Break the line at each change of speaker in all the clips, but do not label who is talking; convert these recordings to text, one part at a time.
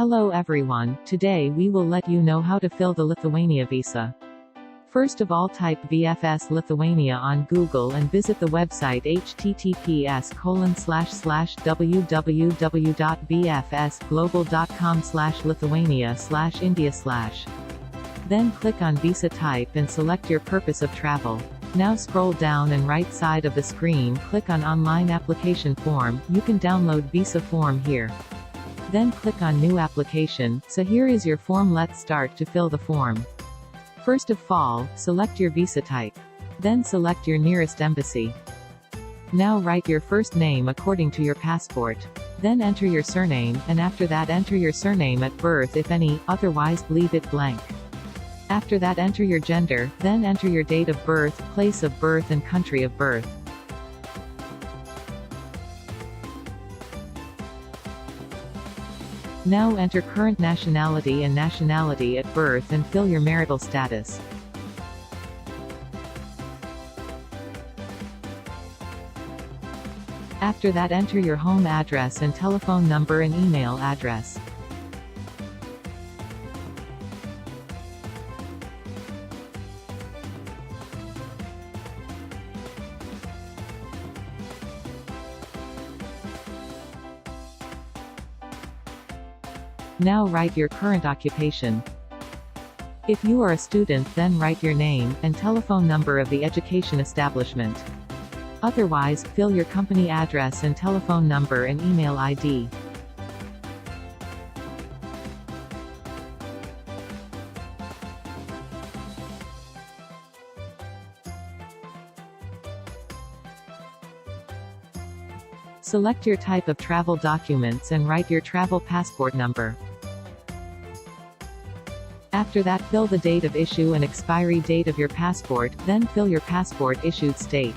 Hello everyone, today we will let you know how to fill the Lithuania visa. First of all, type VFS Lithuania on Google and visit the website https://www.bfsglobal.com/Lithuania/India/. Then click on visa type and select your purpose of travel. Now scroll down and right side of the screen click on online application form. You can download visa form here. Then click on new application. So here is your form. Let's start to fill the form. First of all, select your visa type. Then select your nearest embassy. Now write your first name according to your passport. Then enter your surname, and after that enter your surname at birth if any, otherwise leave it blank. After that enter your gender, then enter your date of birth, place of birth and country of birth. Now enter current nationality and nationality at birth and fill your marital status. After that enter your home address and telephone number and email address. Now write your current occupation. If you are a student, then write your name and telephone number of the education establishment. Otherwise, fill your company address and telephone number and email ID. Select your type of travel documents and write your travel passport number. After that fill the date of issue and expiry date of your passport, then fill your passport issued state.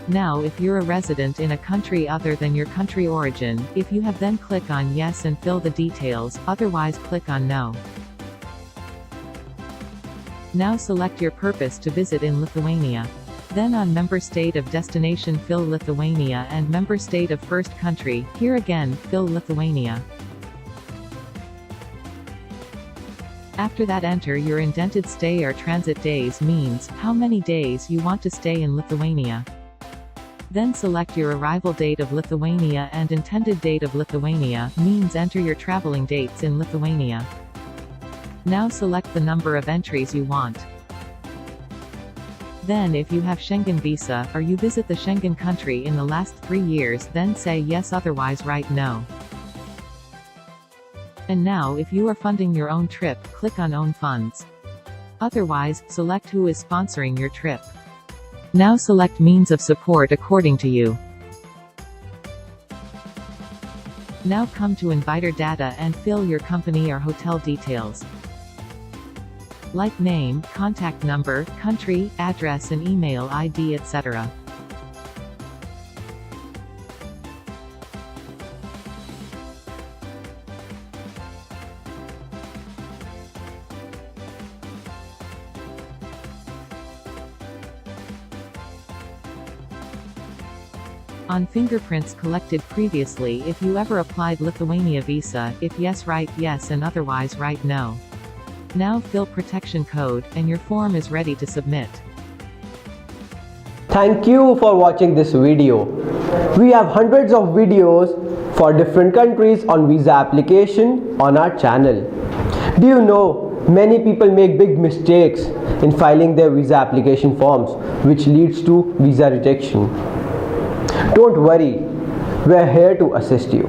Now if you're a resident in a country other than your country origin, if you have then click on yes and fill the details, otherwise click on no. Now select your purpose to visit in Lithuania. Then on member state of destination fill Lithuania and member state of first country, here again, fill Lithuania. After that enter your indented stay or transit days, means how many days you want to stay in Lithuania. Then select your arrival date of Lithuania and intended date of Lithuania, means enter your traveling dates in Lithuania. Now select the number of entries you want. Then if you have Schengen visa, or you visit the Schengen country in the last 3 years, then say yes, otherwise write no. And now if you are funding your own trip, click on own funds. Otherwise, select who is sponsoring your trip. Now select means of support according to you. Now come to inviter data and fill your company or hotel details. Like name, contact number, country, address and email ID, etc. On fingerprints collected previously, if you ever applied Lithuania visa, if yes write yes and otherwise write no. Now fill protection code, and your form is ready to submit.
Thank you for watching this video. We have hundreds of videos for different countries on visa application on our channel. Do you know, many people make big mistakes in filing their visa application forms, which leads to visa rejection. Don't worry, we are here to assist you.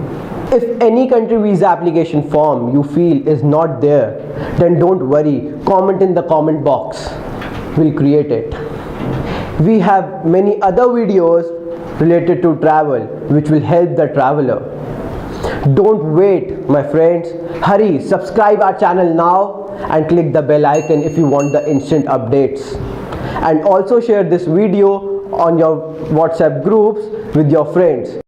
If any country visa application form you feel is not there, then don't worry, comment in the comment box. We'll create it. We have many other videos related to travel which will help the traveler. Don't wait, my friends. Hurry, subscribe our channel now and click the bell icon if you want the instant updates. And also share this video on your WhatsApp groups with your friends.